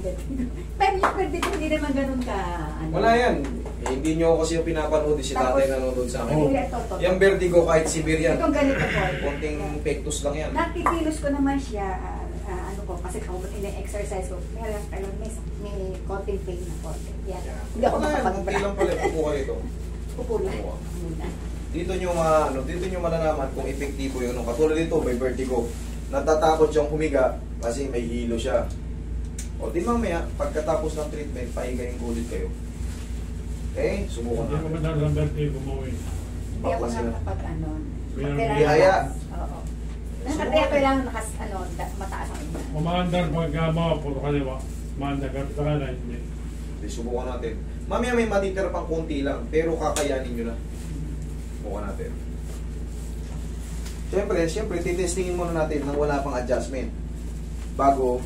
ang vertigo. Pero yung vertigo hindi naman ganun ka, ano. Wala yan. Eh, hindi nyo kasi yung pinapanood, si tatay nanonood sa akin. Yung vertigo kahit severe yan. Itong ganito po. Konting pectus lang yan. Nakikilos ko naman siya, ano ko, kasi kung ina-exercise ko, kailan may konting pain na konti. Yan. Hindi ako makapag-bra. Hindi lang pala, upo ka rito. Upo lang. Muna. Dito nyo malalaman kung epektibo yun. Katulad dito, may vertigo. Natatakot siyang humiga kasi may hilo siya. O di mamaya, pagkatapos ng treatment, pahigayin ulit kayo. Okay? Subukan Hindi ko natin. madalang vertigo mo eh. Hindi ako nakapag ano. Bihaya. Oo. Nakataya kailangan mataas ang ina. Umaandar pagka mga puro kaliwa. Maandar ka sa kanan, hindi. Di subukan natin. Mamaya may matitira pang konti lang, pero kakayanin nyo na. Subukan natin. Siyempre, titestingin muna natin nang wala pang adjustment. Bago,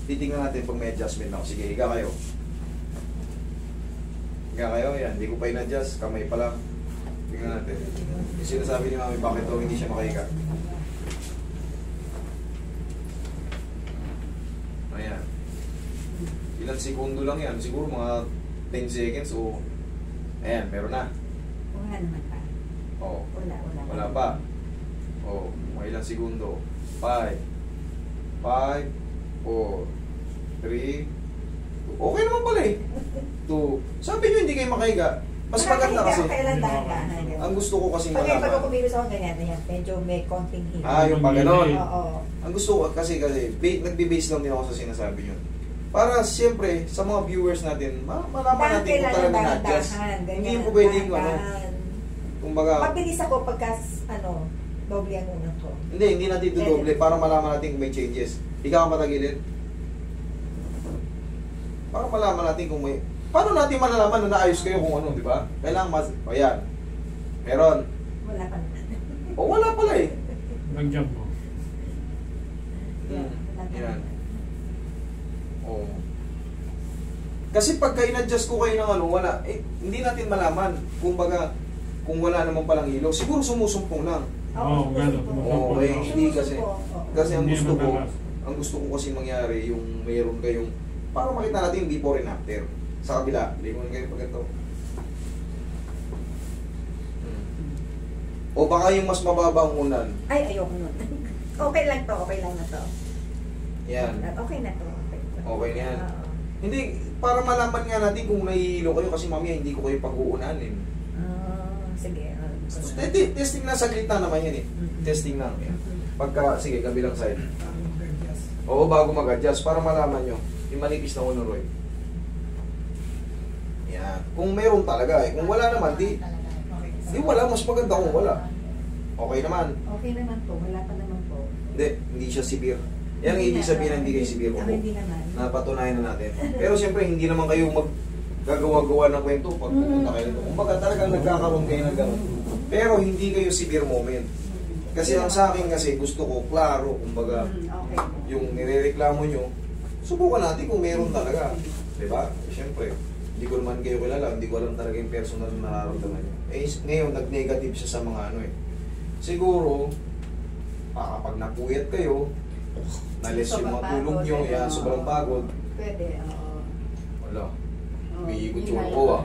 titingnan natin pag may adjustment na. Sige, higa kayo. Higa kayo, yan. Hindi ko pa in-adjust. Kamay pa lang. Tingnan natin. Yung sinasabi ni Mami, bakit daw hindi siya makahiga? Ayan. Ilang segundo lang yan. Siguro mga 10 seconds o... Ayan, meron na. Wala naman pa. Oo. Wala Wala pa. Oh, mga ilang segundo. 5, 4, 3, okay naman pala eh. 2. Sabi nyo hindi kayo makahiga. Mas maganda kasi. Ang gusto ko kasi pag malaman. kumilos ako ganyan, medyo may konting hilo. Yung pag ganon. Oo. Ang gusto ko kasi nagbe-base lang din ako sa sinasabi nyo. Para siyempre, sa mga viewers natin, malaman natin kung talaga na-adjust. Hindi po pwedeng kumbaga... Mabilis ako pagka, doble ang unang ko. Hindi natin ito doble para malaman natin kung may changes. Ikaw ang matagilid. Para malaman natin kung may... Paano natin malalaman na naayos kayo kung ano, di ba? Kailangan O yan. Meron. Wala pa naman. Wala pala eh. Nag-jump mo. Yan. Kasi pagka in-adjust ko kayo ng wala. Hindi natin malaman. Kung wala naman palang ilaw. Siguro sumusumpong lang. Oo, gano'n. Hindi kasi. Kasi ang gusto ko kasi mangyari yung mayroon kayong para makita natin yung before and after. Sa kabila, lingon kayo pag ito. O baka yung mas mababa ang unan. Ay, ayoko nun. Okay lang na to. Yan. Okay na to. Okay na yan. Hindi, para malaman nga natin kung nahihilo kayo kasi mamaya hindi ko kayo pag-uunanin. Sige. Testing na saglit na naman yan eh. Testing na. Sige, kabilang side. Oo, bago mag-adjust para malaman nyo. Yung manipis na uno, Roy. Yan. Kung meron talaga eh. Kung wala naman, di wala. Mas maganda kung wala. Okay naman. Okay naman po. Wala pa naman po. Hindi siya severe. Yan ang ibig sabihin na hindi kayo severe. Hindi naman. Napatunayan na natin. Pero siyempre, hindi naman kayo gagawa-gawa ng kwento pag pupunta kayo nito. Kumbaga talagang nagkakaroon kayo ng gano'n. Pero hindi kayo severe moment. Kasi ang sa akin kasi gusto ko klaro, kumbaga yung nirereklamo nyo, subukan natin kung meron talaga. Diba? Siyempre, hindi ko naman kayo kilala, hindi ko alam talaga yung personal na nararamdaman nyo. Ngayon, nag-negative siya sa mga Siguro, kapag napuyat kayo, nalis yung mga tulog nyo, sobrang pagod. Pwede, Wala. Umiikot yung ko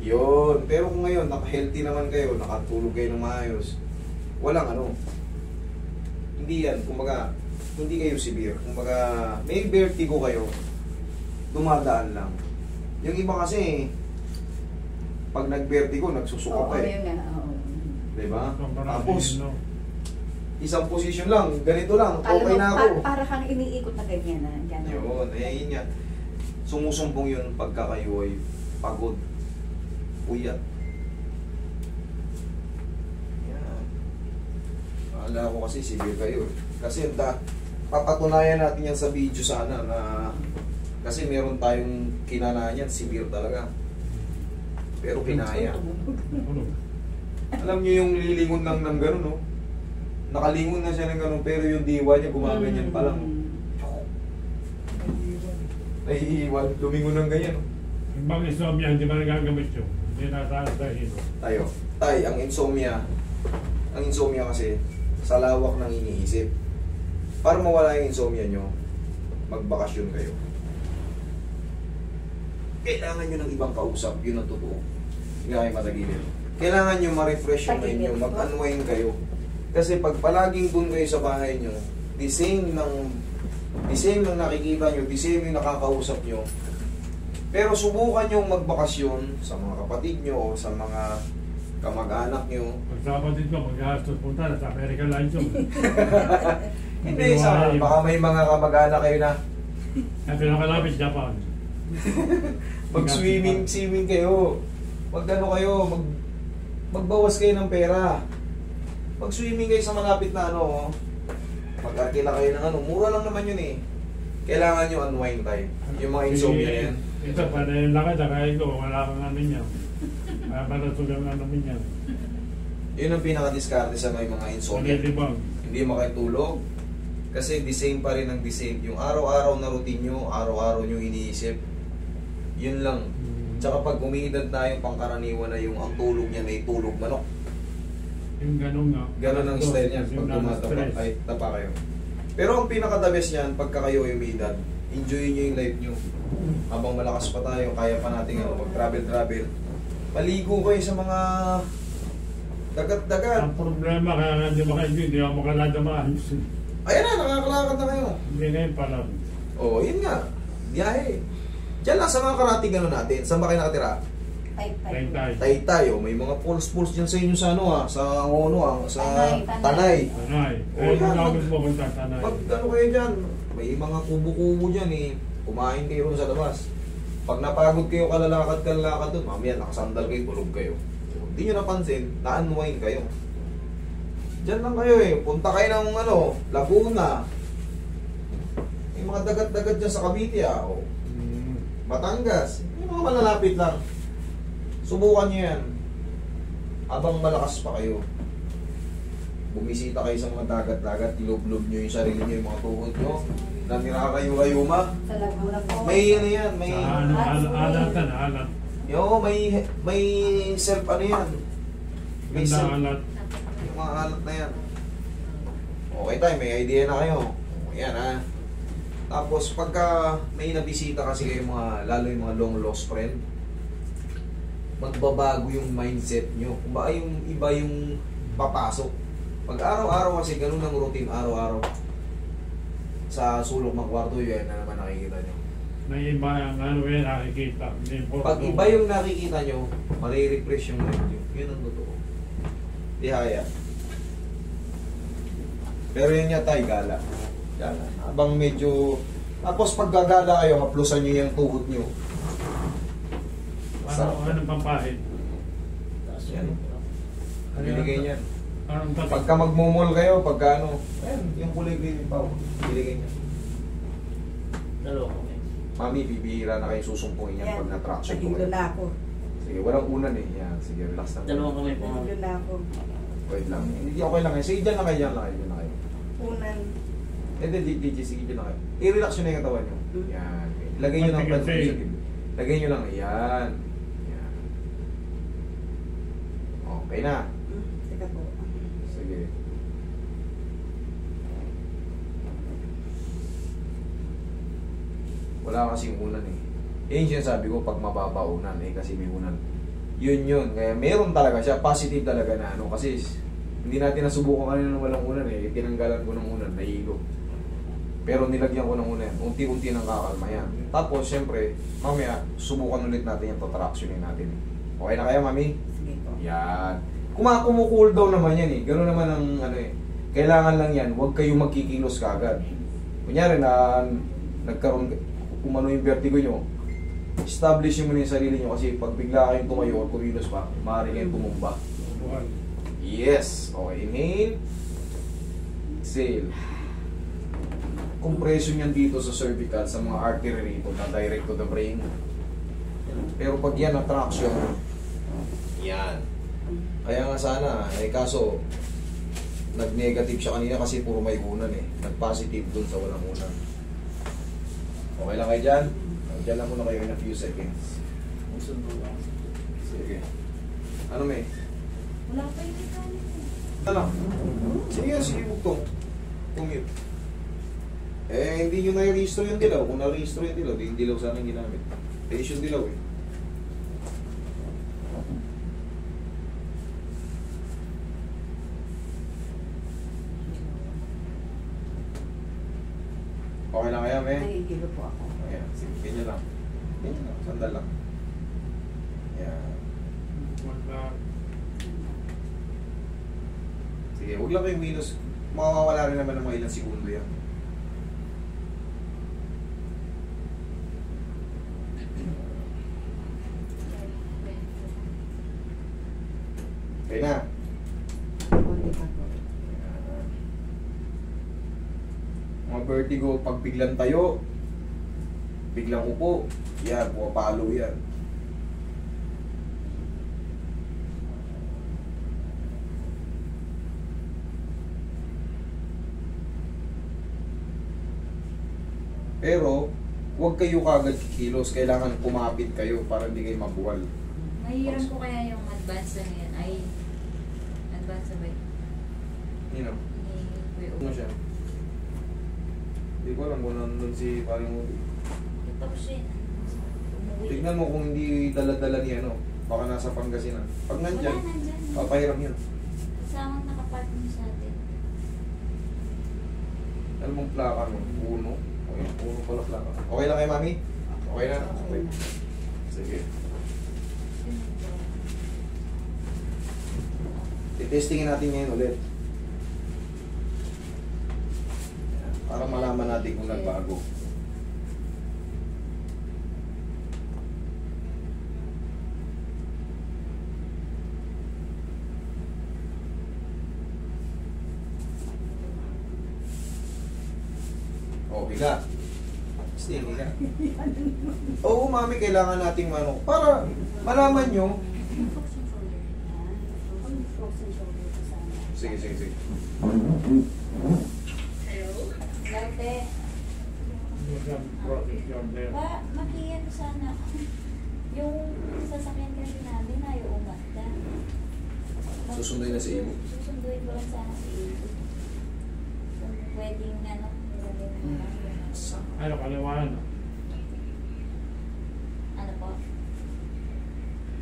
Yun. Pero kung ngayon, naka-healthy naman kayo, nakatulog kayo ng maayos, walang hindi yan. Kumbaga, hindi kayo severe. Kumbaga, may vertigo kayo, dumadaan lang. Yung iba kasi, pag nag-vertigo, nagsusuka pa eh. Diba? Tapos, isang position lang, ganito lang, okay na ako. Para kang iniikot na ganyan na. Yun, yun nga. Sumusumbong yun pagka kayo ay pagod, puyat. Yan. Akala ko kasi severe kayo. Kasi papatunayan natin yan sa video sana na kasi meron tayong kinanaan yan, severe talaga. Pero kinaya. Alam nyo yung lilingon lang ng gano'n, no? Nakalingon na siya ng gano'n, pero yung diwa niya gumaganyan pa lang. Naiiwan, lumingon ng ganyan, no? Yung bang insomnia, hindi ba nagagamit yun? Hindi nataas sa hilo. Ang insomnia kasi, sa lawak ng iniisip. Para mawala yung insomnia nyo, magbakasyon kayo. Kailangan nyo ng ibang kausap, yun ang totoo. Hindi kayo matagilid. Kailangan nyo ma-refresh yung mind nyo, mag-unwind kayo. Kasi pag palaging dun kayo sa bahay nyo, the same ng nakikita nyo, the same yung nakakausap nyo. Pero subukan nyo magbakasyon sa mga kapatid nyo o sa mga kamag-anak nyo. Pag sa kapatid ko, mag-gastos punta na sa American Lines yun. Hindi, baka may mga kamag-anak kayo na Ang pinakalapit, Japan. mag-swimming kayo. Magbawas kayo ng pera. Mag-swimming kayo sa malapit na mag-arkila kayo ng mura lang naman yun eh. Kailangan nyo unwind time. Yung mga insomnia na yan. Ito, panayin lang kita, kaya ko, wala kang ano niya. Kaya malatulang ano niya. Yun ang pinaka-discarte sa may mga insomnia. Hindi makatulog. Kasi the same pa rin ang the same. Yung araw-araw na routine nyo, araw-araw nyo iniisip. Yun lang. Tsaka pag umiidad na yung pangkaraniwan na yung ang tulog niya na itulog manok. Yung ganun nga. Ganon ang style niyan pag tumatapa. Ay, tapa kayo. Pero ang pinaka-the best niyan, pagka kayo ay umiidad, enjoy nyo yung life nyo. Habang malakas pa tayo, kaya pa natin mag-travel. Maligo kayo sa mga dagat-dagat. Ang problema, kaya nga di maka-enjoy, di ako makaladamaan. Ayan na, nakakalakad na kayo. Hindi ngayon pala. Oo, yun nga. Biyahe. Diyan lang sa mga karating natin. Saan ba kayo nakatira? Taytay. Taytay. May mga pools sa inyo sa sa sa Tanay. Tanay. Ayun ang namin mo kung tatanay. Pag kayo dyan, may mga kubo-kubo dyan eh. Kumain kayo ron sa labas. Pag napagod kayo kalalakad doon, mamaya nakasandal kayo, tulog kayo. Hindi nyo napansin, na-unwind kayo. Diyan lang kayo eh. Punta kayo ng Laguna. May mga dagat-dagat dyan sa Cavite Batangas. May mga malalapit lang. Subukan nyo yan. Habang malakas pa kayo. Bumisita kayo sa mga dagat-dagat, ilublob nyo yung sarili nyo, yung mga tuhod nyo. Na nirakayo-rayuma. Sa Laguna po. May yan, may... Alat. May self yan. May self. Alat. Yung mga alat na yan. Okay tayo, may idea na kayo. Ayan ha. Tapos pagka may nabisita kasi kayo lalo yung mga long lost friend, magbabago yung mindset nyo. Kung ba yung iba yung papasok. Pag araw-araw kasi ganun ang routine, araw-araw. Sa sulok ng kwarto, yun na naman nakikita nyo. May iba yung nakikita. Pag iba yung nakikita nyo, marirefresh yung mind nyo. Yun ang totoo. Tihaya. Pero yun nga tayo, gala. Gala. Habang medyo... Tapos pag gagala kayo, haplusan nyo yung tuhod nyo. Anong pampahid? Yan. Binigay niyan. Anong tatak? Pagka magmumol kayo, pagka ayan, yung kulay green pa. Binigay niya. Dalawa kami. Mami, bibihira na kayo susumpungin yan pag na-traction ko. Naging na ako. Sige, walang unan eh. Yan, sige, relax lang. Dalawang kami po. Naging na ako. Wait lang. Hindi okay lang eh. Sige, dyan lang kayo, dyan lang kayo. Unan. Hindi, sige, dyan lang kayo. I-relax nyo na yung katawan nyo. Yan. Lagay nyo lang sa gilid. Lagay nyo lang. Yan. Yan. Okay na. Teka po. Sige. Wala kasing unan eh. Yan yung sinasabi ko pag mababa unan eh kasi may unan. Yun. Kaya meron talaga siya. Positive talaga na kasi hindi natin nasubukan kanina ng walang unan eh. Tinanggalan ko ng unan, nahilo. Pero nilagyan ko ng unan. Unti-unti nang kakalma yan. Tapos syempre, mamaya subukan ulit natin yung traction natin. Okay na kaya mami? Sige po. Yan. Kumukool down naman yan eh. Gano'n naman ang kailangan lang yan. Huwag kayong magkikilos kaagad. Kunyari na nagkaroon, yung vertigo nyo, establish mo na yung sarili nyo kasi pag bigla kayong tumayo o kumilos pa, maaari kayong tumumba. Yes. Okay, inhale. Exhale. Compression yan dito sa cervical, sa mga artery rito na direct to the brain. Pero pag yan ang traction, yan. Kaya nga sana, kaso nag-negative siya kanina kasi puro may unan eh. Nag-positive dun sa walang unan. Okay lang kayo dyan? Dyan lang muna kayo in a few seconds. Sige. Ano may? Wala pa yung mechanic. Ano? Sige, bugtong. Commute. Eh, hindi nyo na-rehistro yung dilaw. Kung na-rehistro yung dilaw, di yung dilaw sana yung ginamit. Face yung dilaw eh. Okay lang kaya, me? Nagigilo po ako. Ayan, sige, ganyan lang. Ganyan lang, sandal lang. Ayan. Wala. Sige, huwag lang kayong minus. Mawawala rin naman ng mga ilang segundo yan. Okay na. Konti pa po. Mga vertigo, pag biglang tayo, biglang upo, yan, pumapalo yan. Pero, huwag kayo kagad kikilos. Kailangan kumapit kayo para hindi kayo mabuwal. Mahirap po kaya yung advance na yan. Ay, advance na ba yun? You know, Ni ano siya? Hindi ko alam kung nandun si parang Udi. Ito ko siya. Umuwi. Tignan mo kung hindi dala-dala ni ano. Baka nasa Pangasinan. Pag nandyan, Wala, nandyan. papahiram yun. Kasamang nakapark mo sa atin. Alam mong plaka mo? Uno. Okay, uno pala plaka. Okay lang kay mami? Okay na? Okay. Sige. Titestingin natin ngayon ulit. Para malaman natin kung nagbago. Oh, higa. Sting, higa. Oo, mami, kailangan nating ano, para malaman nyo. Frozen shoulder. Frozen shoulder ko sana. Sige, sige, sige. Dati, ba, makiyan sana. Yung sasakyan kasi namin na yung umanda. Susunduin na si Ibo. Susunduin ko lang sana si Ibo. Kung pwedeng ano, Ano, kaliwaan. ano po?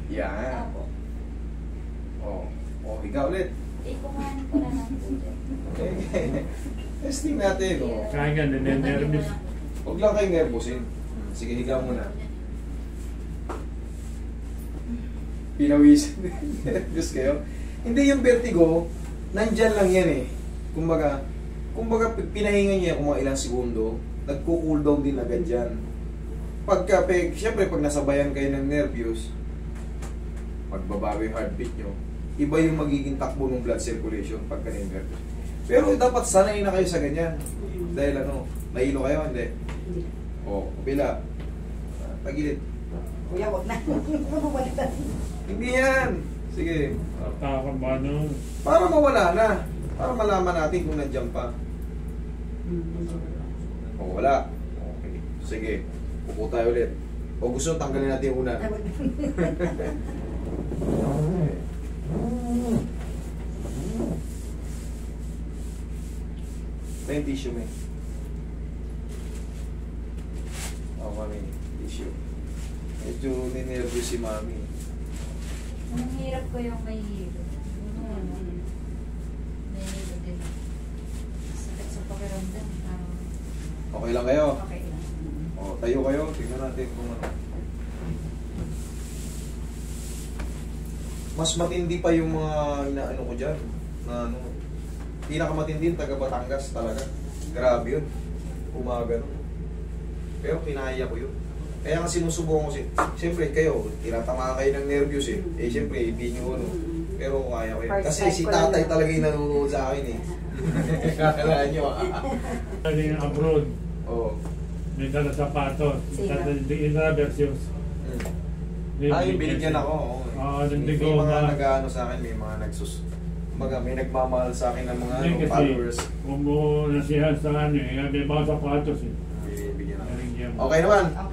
Yan. Opo. Oh, oh, higa ulit. Ikuhanin ko lang ang puso. Okay. Testing natin, oh. Kaya nga, nene-nervous. Huwag lang kayong nervosin. Sige, higa muna. Pinawisan. Nervous kayo? Hindi yung vertigo, nandyan lang yan eh. Kumbaga pinahinga niya kung mga ilang segundo, nagko-cool down din agad yan. Siyempre pag nasabayan kayo ng nervous, magbabago yung heartbeat nyo, iba yung magiging takbo ng blood circulation pagka nervous. Pero dapat sanay na kayo sa ganyan. Dahil ano, nahilo kayo, hindi? Hindi. O, kapila. Tagilid. Kuya, wag na. Mabubalitan. Hindi yan. Sige. Takot ba nun? Para mawala na. Para malaman natin kung nandiyan pa. O, wala. Okay. Sige. Upo tayo ulit. O gusto tanggalin natin yung una. May tissue, may. O, mami. Tissue. Medyo ninervous si mami. Ang hirap ko yung may hilo. May hilo din. Sakit sa pakiramdam. Okay lang kayo? Okay lang. O, tayo kayo. Tingnan natin kung ano. Mas matindi pa yung mga inaano ko dyan. Na ano. Pinakamatindi yung taga Batangas talaga. Grabe yun. Umaga no. Pero kinaya ko yun. Kaya nga sinusubukan ko siyempre kayo, tinatama kayo ng nervous eh. Eh siyempre, hindi nyo ano. Pero kaya ko yun. Kasi si tatay talaga yung nanonood sa akin eh. Kakalaan nyo ah. Galing abroad, Oo. may dala sapatos. Sino? Hindi na versus. Ay, binigyan ako. Oo. Oo, May nagbigo mga na. nag-ano sa akin, may mga may nagmamahal sa akin ng mga Hindi kasi, followers. kung mo nasihan sa ano eh, may mga sapatos eh. Bibigyan ako. Galing yan. Okay naman. Okay